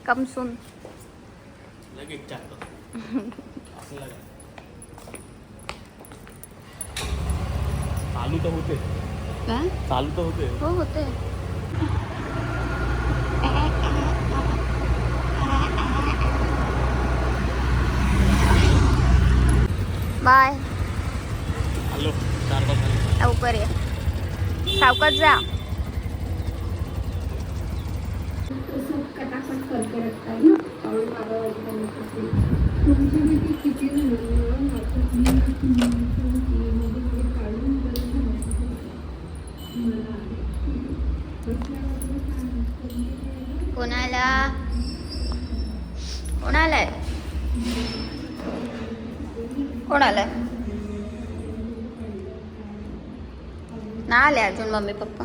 कमसून लगेच चालतो. चालू तर होते. चालू तर होते. हो होते. बाय. हॅलो 4-5 झाले. लवकर ये, सावकाश जा. कोणाला कोणाला कोणाला ना आले अजून मम्मी पप्पा.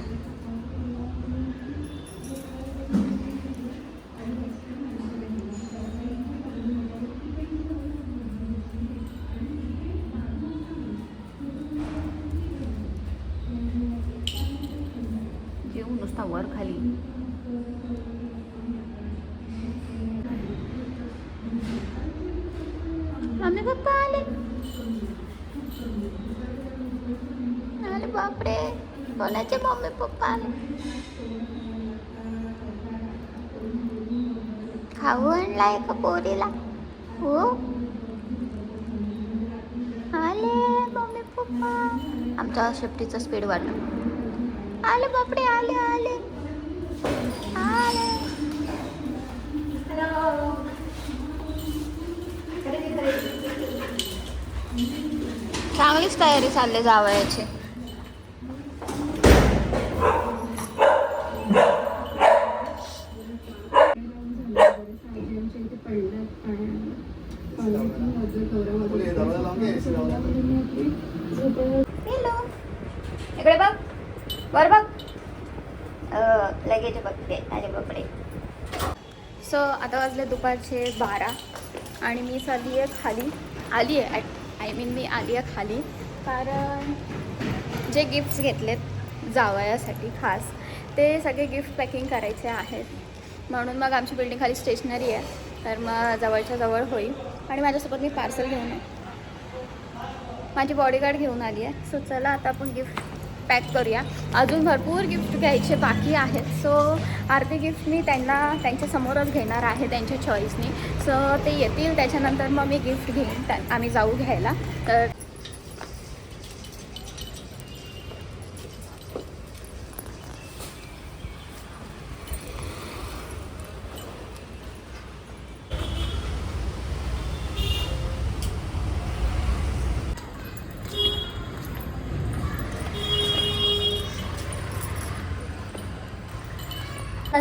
जेवू नुसता वर खाली. मम्मी पप्पा आले. अरे बापरे, कोणाचे मम्मी पप्पा आले. खाऊ आणलाय का पोरीला? हो आले मम्मी पप्पा. आमच्या शेपटीचा स्पीड वाढला. आले बापरे, आले आले आले. चांगलीच तयारी चालली जावयाची. इकडे बघ, वर बघ. लगेच बघते. अरे बापरे. सो आता वाजले दुपारचे 12 आणि मी चालली आहे खाली. आली आहे मी आली आहे खाली, कारण जे गिफ्ट्स घेतलेत जावयासाठी खास ते सगळे गिफ्ट पॅकिंग करायचे आहेत. म्हणून मग आमची बिल्डिंग खाली स्टेशनरी आहे, तर मग जवळच्या जवळ होईल. आणि माझ्यासोबत मी पार्सल घेऊन माझी बॉडीगार्ड घेऊन आली आहे. सो चला आता आपण गिफ्ट पॅक करूया. अजून भरपूर गिफ्ट घ्यायचे बाकी आहेत. सो आरती गिफ्ट मी त्यांच्या समोरच घेणार आहे त्यांच्या चॉईसनी. सो ते येतील त्याच्यानंतर मग मी गिफ्ट घेईन. आम्ही जाऊ घ्यायला. तर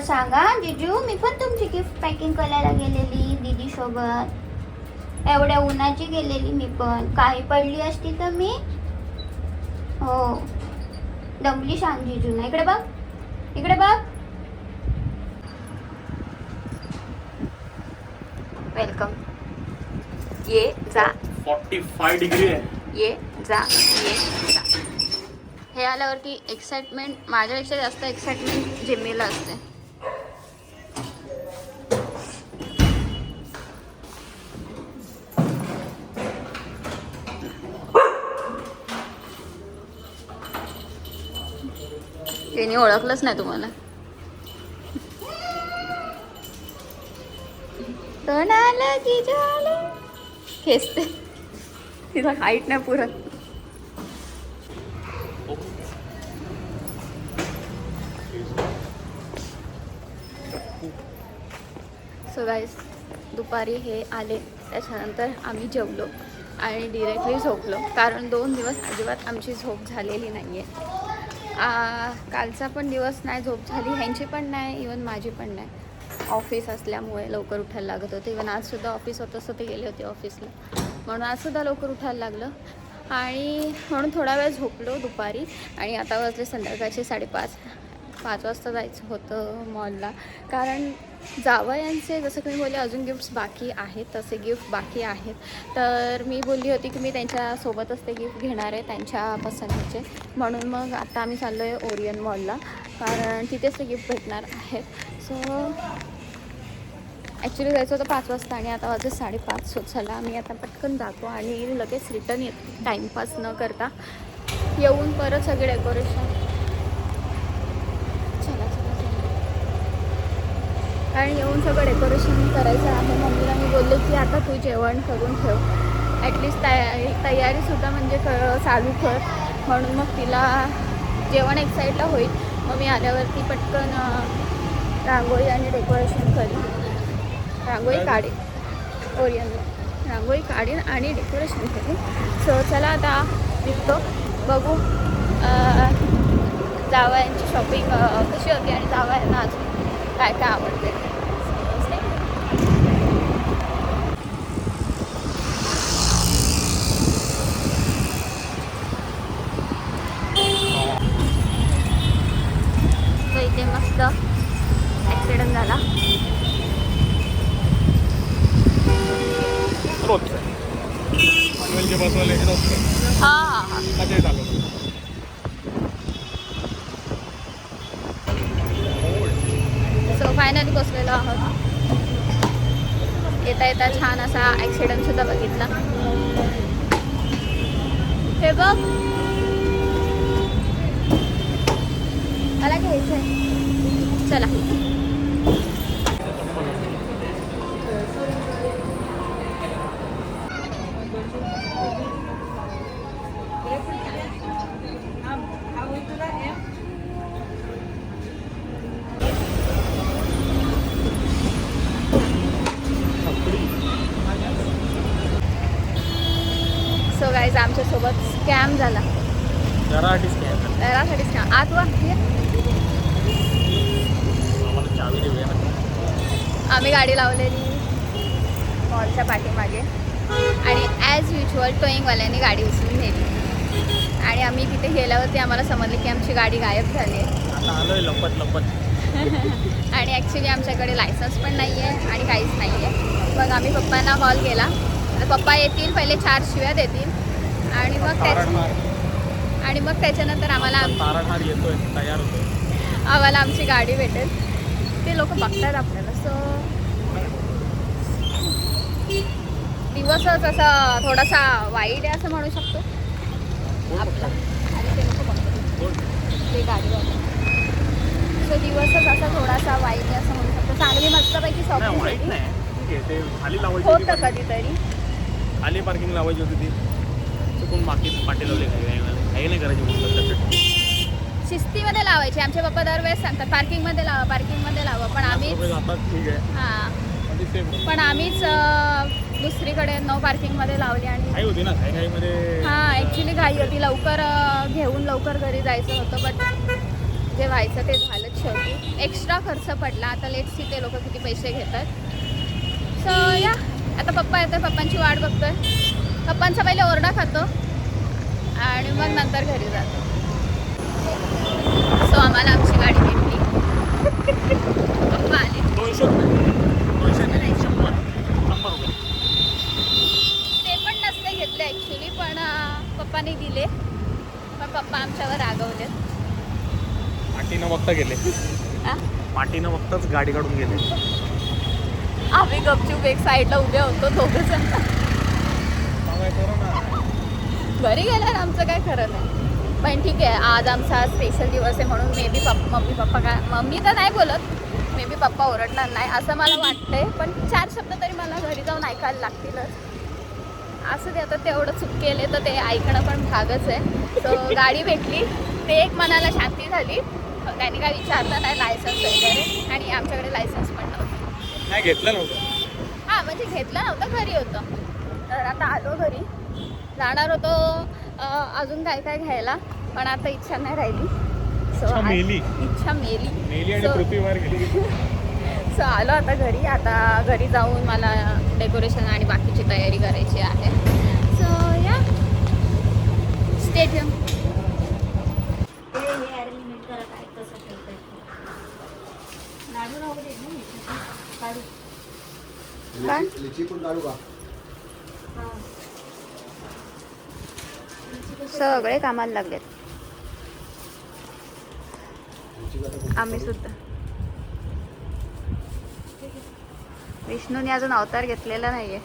सांगा जिजू, मी पण तुमची गिफ्ट पॅकिंग करायला गेलेली दीदी सोबत. एवढ्या उन्हाची गेलेली मी पण. काही पडली असती तर मी हो दमली. सांग जिजू ना. इकडे बघ, इकडे बघ. वेलकम. ये जा. 45 डिग्री आहे. ये जा, ये जा. हे आल्यावरती एक्साइटमेंट माझ्यापेक्षा जास्त एक्साइटमेंट जिम्मीला असते. त्यांनी ओळखलंच नाही तुम्हाला. कोण आलं? जिजू आलं. खेचते, तिला हाईट नाही पुरत. सो गाईस, दुपारी हे आले त्याच्यानंतर आम्ही जेवलो आणि डिरेक्टली झोपलो, कारण 2 दिवस अजिबात आमची झोप झालेली नाही आहे. कालचा पण दिवस नाही झोप झाली, ह्यांची पण नाही, इवन माझी पण नाही. ऑफिस असल्यामुळे लवकर उठायला लागत होते. इवन आजसुद्धा ऑफिस होतं, असं ते गेले होते ऑफिसला, म्हणून आजसुद्धा लवकर उठायला लागलं. आणि म्हणून थोडा वेळ झोपलो दुपारी. आणि आता वाजले संध्याकाळचे 5:30 वाजता जायचं होतं मॉलला, कारण जावयांचे जसं तुम्ही बोलले अजून गिफ्ट्स बाकी आहेत, तसे गिफ्ट बाकी आहेत. तर मी बोलली होती की मी त्यांच्यासोबतच ते गिफ्ट घेणार आहे त्यांच्या पसंतीचे. म्हणून मग आता आम्ही चाललो आहे ओरियन मॉलला, कारण तिथेच ते गिफ्ट भेटणार आहेत. सो ॲक्च्युली जायचं होतं 5 वाजता आणि आता वाजत 5:30 होत झाला. आम्ही आता पटकन जातो आणि लगेच रिटर्न येतो टाईमपास न करता. येऊन परत सगळे डेकोरेशन. चला चला चला, कारण येऊन सगळं डेकोरेशन करायचं आहे. मम्मीला मी बोलले की आता तू जेवण करून ठेव, ॲटलिस्ट तयारीसुद्धा म्हणजे चालू कर, म्हणून मग तिला जेवण एक साईडला होईल. मग मी आल्यावरती पटकन रांगोळी आणि डेकोरेशन करीन. रांगोळी काढेन, ओरियनला रांगोळी काढेन आणि डेकोरेशन करेन. सो चला आता निघतो, बघू जावयांची शॉपिंग कशी होती आणि जावयांना अजून काय काय आवडते. तर इथे मस्त ॲक्सिडेंट झाला. पनवेलचे बसवाले हां हां हां. सो फायनली बसलेलो आहोत. येता येता छान असा ॲक्सिडेंट सुद्धा बघितला. हे बघ, मला घ्यायचं आहे. चला सो गाईज आमच्यासोबत स्कॅम झाला. घरासाठी स्कॅम. घरासाठी स्कॅम. आत वा आम्हाला चावी देऊया ना. आम्ही गाडी लावलेली मॉलच्या पाठीमागे आणि ॲज युजल टोईंगवाल्यांनी गाडी उचलून नेली आणि आम्ही तिथे गेल्यावरती आम्हाला समजलं की आमची गाडी गायब झाली आहे. आता आलोय लपत लपत. आणि ॲक्च्युली आमच्याकडे लायसन्स पण नाही आहे आणि काहीच नाही आहे. मग आम्ही पप्पांना कॉल केला. पप्पा येतील, पहिले 4 शिव्या देतील आणि मग त्याच्यानंतर आम्हाला तारणहार येतोय, तयार होतोय. आम्हाला आमची गाडी भेटेल. ते लोक बघतात आपल्याला. सो दिवसच असा थोडासा वाईट आहे असं म्हणू शकतो आपला. आणि ते लोक बघतात ते गाडीवाले. सो दिवसच असा थोडासा वाईट आहे असं म्हणू शकतो. चांगली मस्तपैकी शॉपिंग वाईट नाही, ठीक आहे. ते खाली लावायची होतं कधीतरी. खाली पार्किंग लावायची होती ती चुकून पाठी लावली. काही नाही करायची म्हणून शिस्तीमध्ये लावायची. आमचे पप्पा दरवेळेस सांगतात पार्किंगमध्ये लावा, पार्किंगमध्ये लावा. पण आम्हीच ठीक आहे. हां, पण आम्हीच दुसरीकडे नो पार्किंगमध्ये लावली. आणि घाई होती ना, घाईमध्ये. हां, ॲक्च्युली घाई होती. लवकर घेऊन लवकर घरी जायचं होतं. बट जे व्हायचं ते झालंच शेवटी. एक्स्ट्रा खर्च पडला. आता लेट्स सी ते लोक किती पैसे घेतात. सो या आता पप्पा येतोय, पप्पांची वाट बघतोय. पप्पांचा पहिले ओरडा खातो आणि मग नंतर घरी जातो. सो आम्हाला आमची गाडी भेटली. पप्पा आले. 200 नाही, 100 रुपये. ते पण नसते घेतले ॲक्च्युली, पण पप्पाने दिले. पण पप्पा आमच्यावर रागवले. पाठीनं बघता गेले. पाठीनं बघताच गाडी काढून गेले. आम्ही गपचूप एक साईडला उभे होतो दोघं जण. घरी गेल्यावर आमचं काय खरं नाही. पण ठीक आहे, आज आमचा स्पेशल दिवस आहे म्हणून मे बी मम्मी पप्पा काय, मम्मी तर नाही बोलत, मे बी पप्पा ओरडणार नाही असं मला वाटतंय. पण 4 शब्द तरी मला घरी जाऊन ऐकायला लागतीलच. असं ते आता तेवढं चूक केले तर ते ऐकणं पण भागच आहे. सो गाडी भेटली, ते एक मनाला शांती झाली. त्यांनी काय विचारलं नाही लायसन्स वगैरे, आणि आमच्याकडे लायसन्स पण नव्हतं. नाही घेतलं नव्हतं. हां, म्हणजे घेतलं नव्हतं, घरी होतं. तर आता आलो घरी. जाणार होतो अजून काय काय घ्यायला, पण आता इच्छा नाही राहिली. सो इच्छा मेली आणि पृथ्वीवर गेली. सो आलो आता घरी. आता घरी जाऊन मला डेकोरेशन आणि बाकीची तयारी करायची आहे. सो या स्टे ट्यून. सगळे कामाला लागलेत, आम्ही सुद्धा. विष्णूने अजून अवतार घेतलेला नाहीये.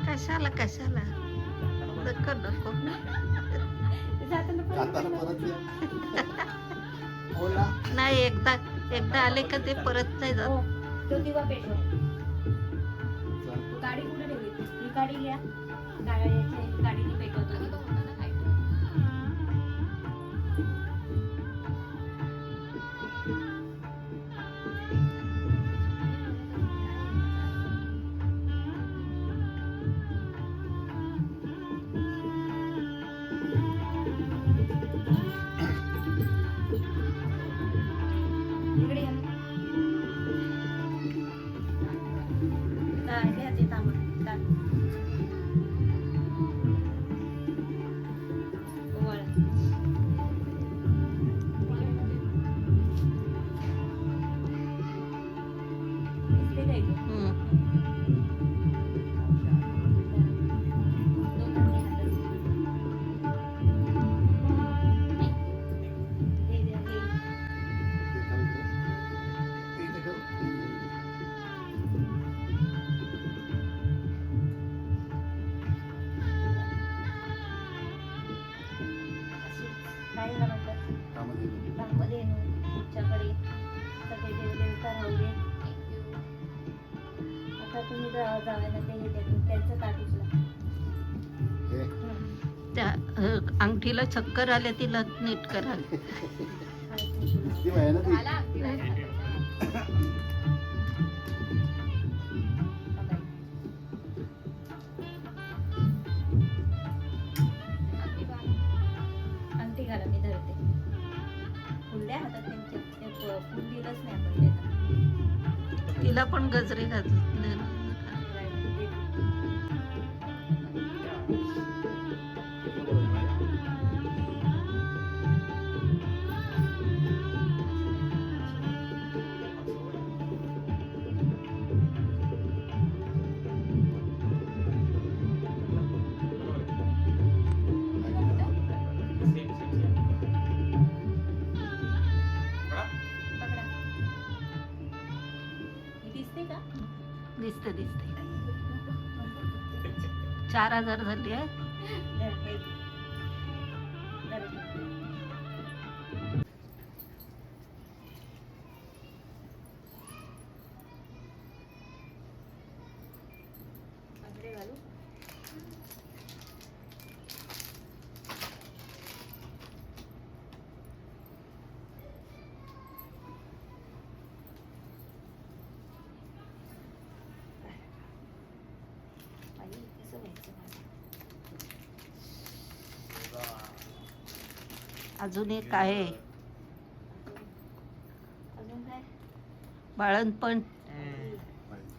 कशाला कशाला नको नको नाही एकदा एकदा आले का ते परत नाही जात. तो दिवा पेटवा. गाडी कुठे ठेवली? ही गाडी घ्या. गाडीने पेटवतो. इकडे या. घ्या ते तांबड. ओवाळा. इकडे द्यायचं. काय झालं नंतर? तुमच्याकडे सगळे देवदेवता राहू दे. जावायला ते हे देतात, त्यांचं ताट उचला. हे त्या अंगठीला चक्कर आल्या तिला नीट कराल. ती बाई आहे ना ती मला अगदी नाही. अगदी बारीक. अंगठी घाला, मी धरते. फुलल्या हातात त्यांच्या, ते फुल दिलंच नाही आपण त्यांना. तिला पण गजरे घातले. पकडा. ही दिसते का? दिसते दिसते. 4,000 झाली आहे. धर, हे. धर. अंगठे घालू. बाई, कसं व्हायचं माझं? अजून एक आहे अजून काय? बाळणपण.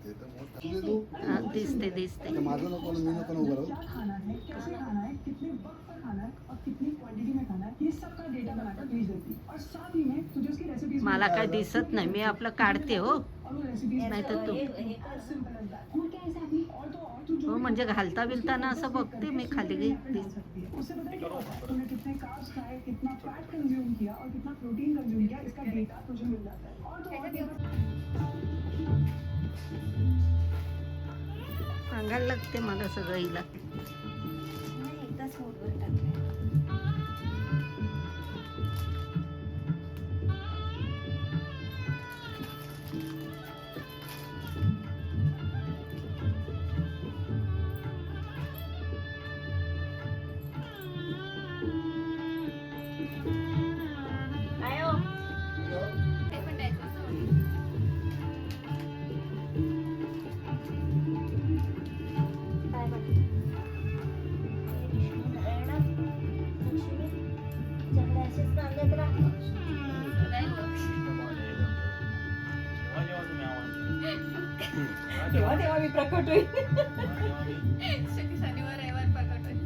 ते तर मोठं असू दे तू. हा, दिसते दिसते. आता माझं नको ना, मी नको ना उभं राहू. खाना है, कैसे खाना है, कितने वक्त पर खाना है और कितनी क्वांटिटी में खाना है, ये सब का डेटा बनाकर भेज देती है। और साथ ही में तुझे उसकी रेसिपीज मला काय दिसत नाही, मी आपलं काढते हो. और वो रेसिपीज नाही तर तू. हे कर. Simple as that. और क्या है साथी? और तो और तू जो हो, म्हणजे घालता बिलताना असं बघते मी खाली डाल दिस. सकती है। उससे पता है क्या होता है? तूने कितने कार्ब्स खाए, कितना फैट कंज्यूम किया और कितना प्रोटीन कंज्यूम किया, इसका डेटा तुझे मिल जाता है। और तो और सांगायला लागते मला सगळं हिला. नाही, एकदाच मूठभर टाकलंय. काय हो? ते पण द्यायचं असं. काय म्हणते? हे विष्णू नारायण, लक्ष्मी, तुमच्याकडे असेच नांदत राहा. नाही होत. तेव्हा तेव्हा मी प्रकट होईल. शनिवार रविवार प्रकट होईल.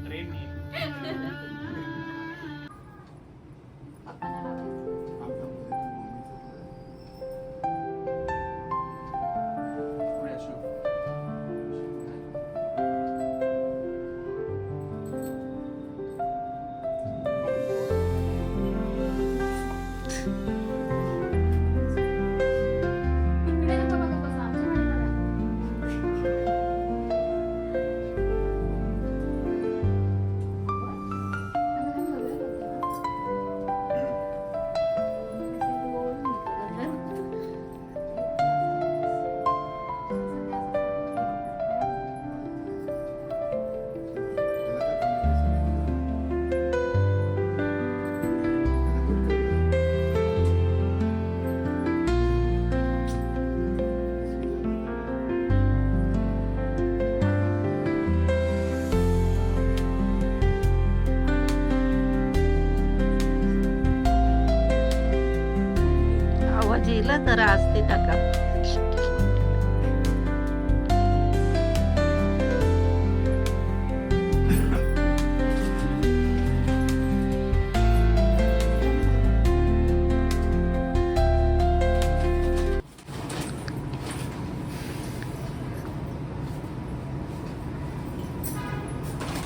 इकडे नका बघत बसा, आमच्या कडे बघा. आवाज येईल तर असते टाका.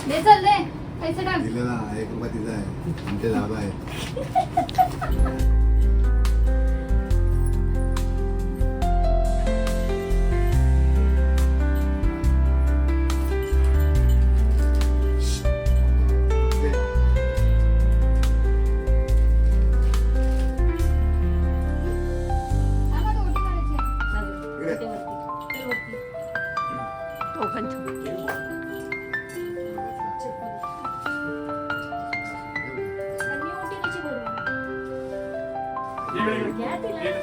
दे चल दे, पैसे टाक. दिलेला 1 रुपया तिचा आहे, आमचे 10 आहे. आम्हाला रोटी करायची आहे. इकडे. ते वरती. घ्या तिला.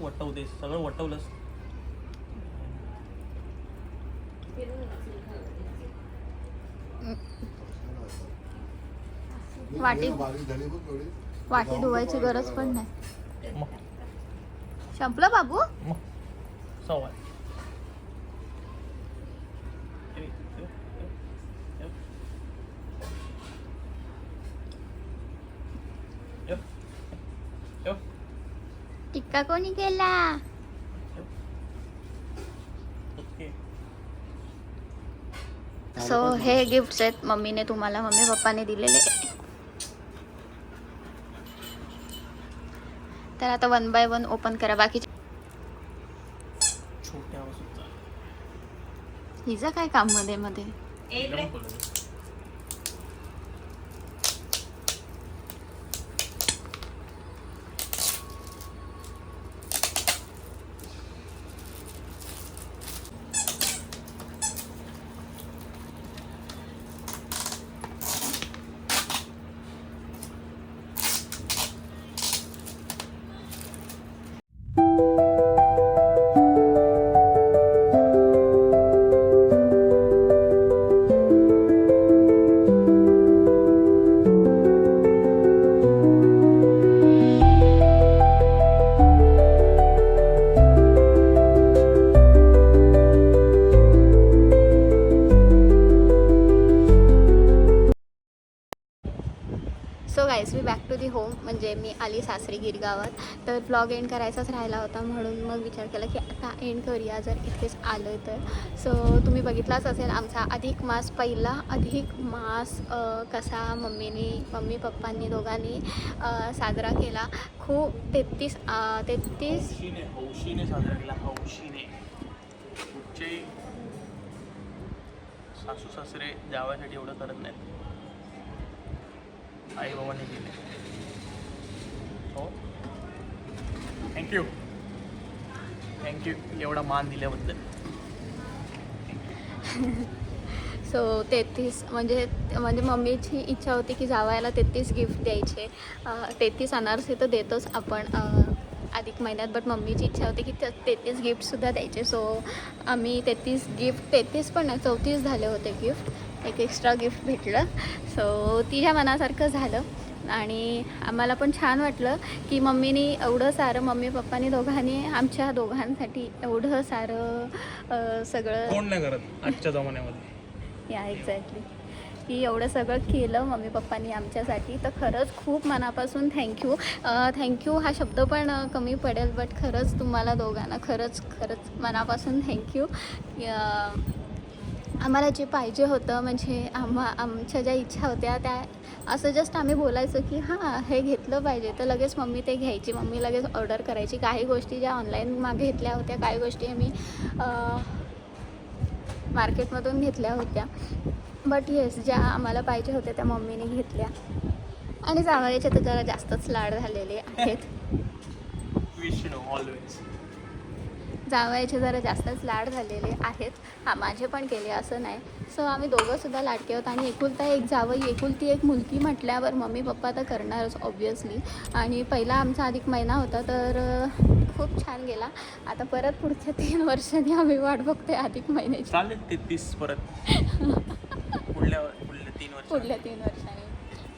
वटवते सगळं वटवलंस. वाटी बारीक झाली बघ थोडी. वाटी धुवायची गरज पण नाही. संपलं बाबू. सवाय टिक्का कोणी केला? सो हे गिफ्ट्स आहेत मम्मीने तुम्हाला, मम्मी पप्पाने दिलेले. तर आता 1 बाय 1 ओपन करा. बाकीचे छोट्या वस्तूचा हिचं काय काम मध्ये मध्ये. इकडे. सो गाईज मी बॅक टू दी होम, म्हणजे मी आली सासरी गिरगावात. तर ब्लॉग एंड करायचाच राहिला होता, म्हणून मग विचार केला की आता एंड करूया जर इथेच आलो तर. सो तुम्ही बघितलाच असेल आमचा अधिक मास, पहिला अधिक मास कसा मम्मी पप्पांनी दोघांनी साजरा केला. खूप 33 हौशीने साजरा केला. हौशीने कुठचे सासू सासरे जावयासाठी एवढं करत नाहीत. आई बाबांनी केले. हो थँक्यू एवढा मान दिल्याबद्दल. सो 33 म्हणजे मम्मीची इच्छा होती की जावयाला 33 गिफ्ट द्यायचे. 33 अनारसे तर देतोच आपण अधिक महिन्यात, बट मम्मीची इच्छा होती की 33 गिफ्टसुद्धा द्यायचे. सो आम्ही 33 पण नाही 34 झाले होते गिफ्ट. एक एक्स्ट्रा गिफ्ट भेटलं. सो तिच्या मनासारखं झालं आणि आम्हाला पण छान वाटलं की मम्मीनी एवढं सारं, मम्मी पप्पानी दोघांनी आमच्या दोघांसाठी एवढं सारं सगळं कोण नाही करत आजच्या जमान्यामध्ये. या एक्झॅक्टली की एवढं सगळं केलं मम्मी पप्पांनी आमच्यासाठी. तर खरंच खूप मनापासून थँक्यू हा शब्द पण कमी पडेल, बट खरंच तुम्हाला दोघांना खरंच मनापासून थँक्यू. आम्हाला जे पाहिजे होतं, म्हणजे आमच्या ज्या इच्छा होत्या त्या असं जस्ट आम्ही बोलायचं की हां हे घेतलं पाहिजे, तर लगेच मम्मी ते घ्यायची. मम्मी लगेच ऑर्डर करायची. काही गोष्टी ज्या ऑनलाईन मागे घेतल्या होत्या, काही गोष्टी आम्ही मार्केटमधून घेतल्या होत्या, बट येस ज्या आम्हाला पाहिजे होत्या त्या मम्मीने घेतल्या. आणि जावयाचे तर जरा जास्तच लाड झालेले आहेत. विष्णू ऑलवेज जावयाचे जरा जास्तच लाड झालेले आहेत. हां माझे पण केले असं नाही. सो आम्ही दोघंसुद्धा लाडके आहोत. आणि एकुलता एक जावई एकुलती एक मुलगी म्हटल्यावर मम्मी पप्पा तर करणारच ऑब्वियसली. आणि पहिला आमचा अधिक महिना होता तर खूप छान गेला. आता परत पुढच्या 3 वर्षांनी आम्ही वाट बघतोय अधिक महिन्याची. चालेल 33 परत पुढल्या 3 वर्षांनी.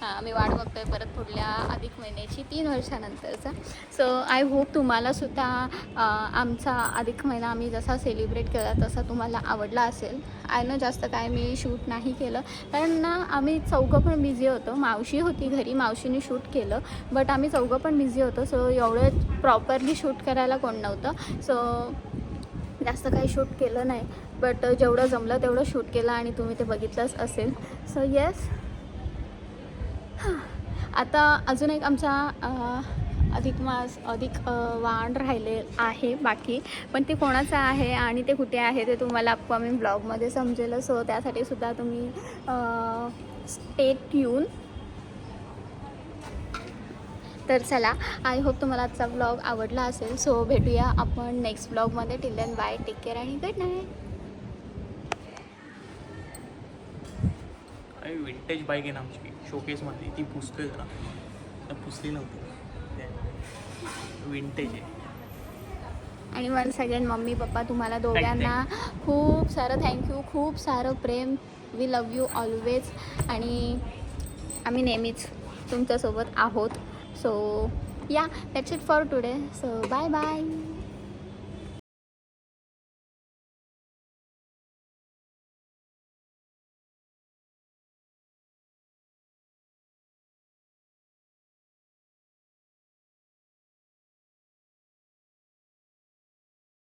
हां आम्ही वाट बघतोय परत पुढल्या अधिक महिन्याची 3 वर्षानंतरचा. सो आय होप तुम्हालासुद्धा आमचा अधिक महिना आम्ही जसा सेलिब्रेट केला तसा तुम्हाला आवडला असेल. आय नो जास्त काय मी शूट नाही केलं, कारण ना आम्ही चौघं पण बिझी होतो. मावशी होती घरी, मावशीने शूट केलं, बट आम्ही चौघं पण बिझी होतो. सो एवढं प्रॉपरली शूट करायला कोण नव्हतं. सो जास्त काही शूट केलं नाही, बट जेवढं जमलं तेवढं शूट केलं आणि तुम्ही ते बघितलंच असेल. सो येस आता अजून एक आमचा अधिक वाण राहिले आहे बाकी, पण ते कोणाचं आहे आणि ते कुठे आहे ते तुम्हाला अपकमिंग ब्लॉगमध्ये समजेल. सो त्यासाठी सुद्धा तुम्ही स्टे ट्यून. तर चला, आय होप तुम्हाला आजचा ब्लॉग आवडला असेल. सो भेटूया आपण नेक्स्ट ब्लॉगमध्ये. Till then bye, take care आणि गुड नाईट. विंटेज बाईक आहे ना आमची शोकेसमधली, ती पुसतोय जरा, तर पुसली नव्हती, विंटेज आहे. आणि वन्स अगेन मम्मी पप्पा तुम्हाला दोघांना खूप सारं थँक्यू, खूप सारं प्रेम. We love you always. आणि आम्ही नेहमीच तुमच्यासोबत आहोत. So yeah, that's it for today. So bye bye.